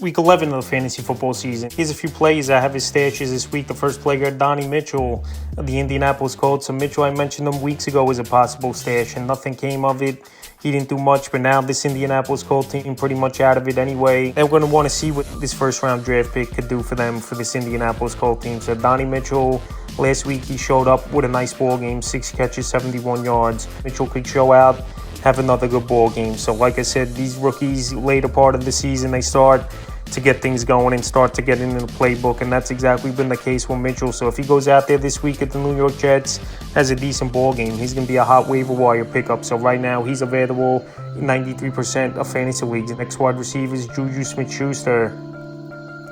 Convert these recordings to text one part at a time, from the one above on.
Week 11 of the fantasy football season. Here's a few players that have his stashes this week. The first player, Donnie Mitchell of the Indianapolis Colts. So Mitchell, I mentioned him weeks ago as a possible stash, and nothing came of it. He didn't do much, but now this Indianapolis Colts team pretty much out of it anyway. They're going to want to see what this first-round draft pick could do for them for this Indianapolis Colts team. So Donnie Mitchell, last week he showed up with a nice ball game, 6 catches, 71 yards. Mitchell could show out, have another good ball game. So like I said, these rookies, later part of the season, they start to get things going and start to get into the playbook, and that's exactly been the case with Mitchell. So if he goes out there this week at the New York Jets, has a decent ball game, he's going to be a hot waiver wire pickup. So right now he's available in 93% of fantasy leagues. The next wide receiver is Juju Smith-Schuster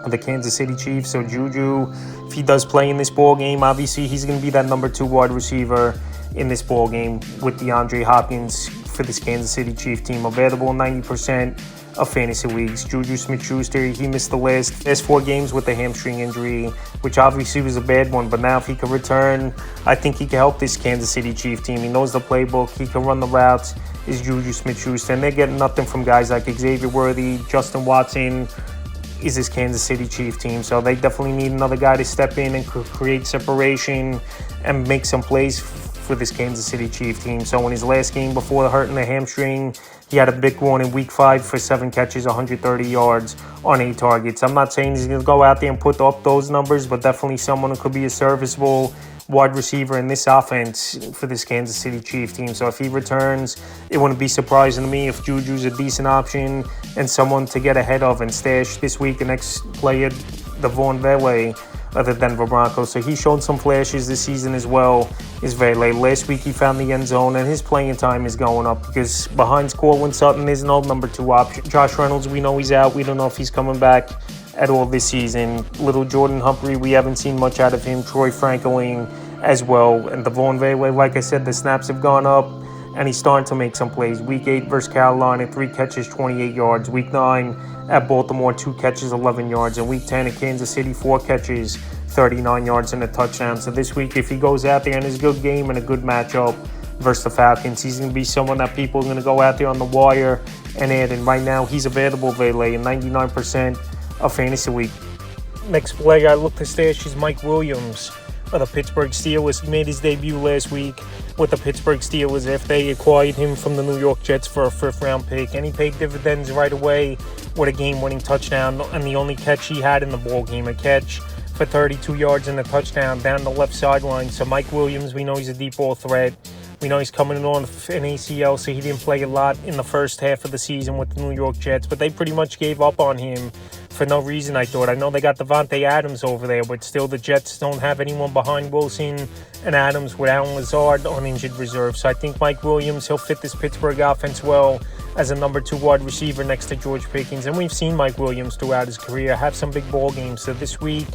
of the Kansas City Chiefs. So Juju, if he does play in this ball game, obviously he's going to be that number 2 wide receiver in this ball game with DeAndre Hopkins for this Kansas City Chiefs team. Available in 90% of fantasy leagues. Juju Smith-Schuster, he missed the last 4 games with a hamstring injury, which obviously was a bad one, but now if he can return, I think he can help this Kansas City Chiefs team. He knows the playbook, he can run the routes, is Juju Smith-Schuster, and they're getting nothing from guys like Xavier Worthy, Justin Watson is this Kansas City Chiefs team, so they definitely need another guy to step in and create separation and make some plays for this Kansas City Chiefs team. So in his last game before hurting the hamstring, he had a big one in week 5 for 7 catches, 130 yards on 8 targets. I'm not saying he's going to go out there and put up those numbers, but definitely someone who could be a serviceable wide receiver in this offense for this Kansas City Chiefs team. So if he returns, it wouldn't be surprising to me if Juju's a decent option and someone to get ahead of and stash this week. The next player, Devon Vele of the Denver Broncos. So he showed some flashes this season as well, is Vele. Last week he found the end zone, and his playing time is going up because behind Cortland Sutton, there's no number 2 option. Josh Reynolds, we know he's out. We don't know if he's coming back at all this season. Little Jordan Humphrey, we haven't seen much out of him. Troy Franklin as well. And Devon Vele, like I said, the snaps have gone up, and he's starting to make some plays. Week 8 versus Carolina, 3 catches, 28 yards. Week 9 at Baltimore, 2 catches, 11 yards. And Week 10 at Kansas City, 4 catches, 39 yards and a touchdown. So this week, if he goes out there and has a good game and a good matchup versus the Falcons, he's going to be someone that people are going to go out there on the wire and add. And right now, he's available, Vele, in 99% of fantasy league. Next player I look to stash is Mike Williams of the Pittsburgh Steelers. He made his debut last week with the Pittsburgh Steelers after they acquired him from the New York Jets for a 5th-round pick, and he paid dividends right away with a game-winning touchdown, and the only catch he had in the ball game, a catch for 32 yards and a touchdown down the left sideline. So Mike Williams, we know he's a deep ball threat. We know he's coming in on an ACL, so he didn't play a lot in the first half of the season with the New York Jets, but they pretty much gave up on him for no reason, I thought. I know they got Devontae Adams over there, but still the Jets don't have anyone behind Wilson and Adams with Allen Lazard on injured reserve. So I think Mike Williams, he'll fit this Pittsburgh offense well as a number 2 wide receiver next to George Pickens. And we've seen Mike Williams throughout his career have some big ball games. So this week,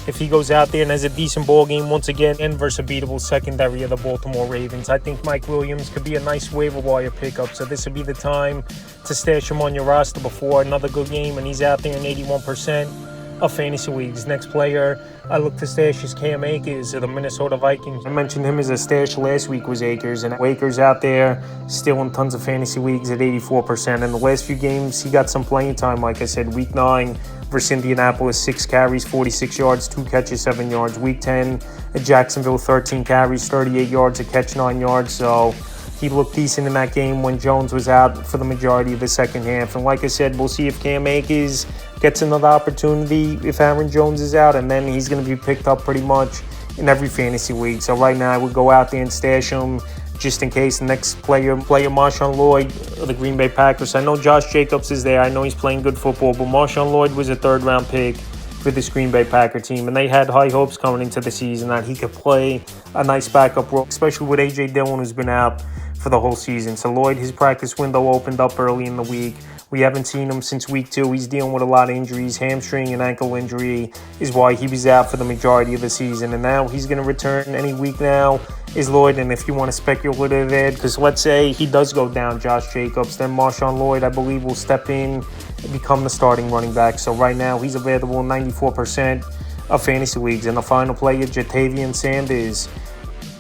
if he goes out there and has a decent ball game once again and versus a beatable secondary of the Baltimore Ravens, I think Mike Williams could be a nice waiver wire pickup. So this would be the time to stash him on your roster before another good game, and he's out there in 81% of fantasy leagues. Next player I look to stash is Cam Akers of the Minnesota Vikings. I mentioned him as a stash last week was Akers, and Akers out there still in tons of fantasy leagues at 84%. In the last few games, he got some playing time. Like I said, week 9 versus Indianapolis, 6 carries, 46 yards, 2 catches, 7 yards. Week 10 at Jacksonville, 13 carries, 38 yards, a catch, 9 yards. So he looked decent in that game when Jones was out for the majority of the second half. And like I said, we'll see if Cam Akers gets another opportunity if Aaron Jones is out, and then he's going to be picked up pretty much in every fantasy league. So right now I would go out there and stash him just in case. The next player Marshawn Lloyd of the Green Bay Packers. I know Josh Jacobs is there. I know he's playing good football, but Marshawn Lloyd was a 3rd-round pick for this Green Bay Packer team, and they had high hopes coming into the season that he could play a nice backup role, especially with A.J. Dillon, who's been out for the whole season. So Lloyd, his practice window opened up early in the week. We haven't seen him since week 2. He's dealing with a lot of injuries. Hamstring and ankle injury is why he was out for the majority of the season. And now he's going to return any week now is Lloyd. And if you want to speculative add, because let's say he does go down, Josh Jacobs, then Marshawn Lloyd, I believe, will step in and become the starting running back. So right now he's available in 94% of fantasy leagues. And the final player, Jatavian Sanders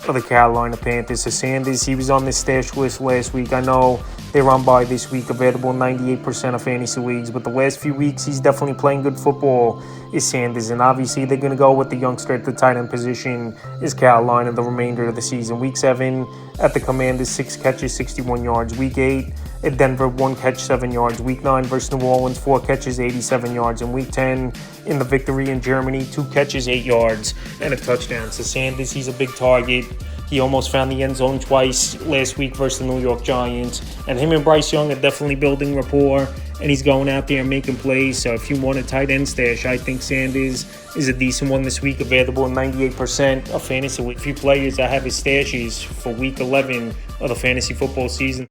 of the Carolina Panthers. So Sanders, he was on this stash list last week. I know They're on bye this week, available in 98% of fantasy leagues. But the last few weeks, he's definitely playing good football, is Sanders. And obviously, they're going to go with the youngster at the tight end position, is Carolina, the remainder of the season. Week 7 at the Commanders, 6 catches, 61 yards. Week 8 at Denver, 1 catch, 7 yards. Week 9 versus New Orleans, 4 catches, 87 yards. And Week 10 in the victory in Germany, 2 catches, 8 yards, and a touchdown. So Sanders, he's a big target. He almost found the end zone twice last week versus the New York Giants. And him and Bryce Young are definitely building rapport, and he's going out there and making plays. So if you want a tight end stash, I think Sanders is a decent one this week, available in 98% of fantasy. A few players I have his stashes for week 11 of the fantasy football season.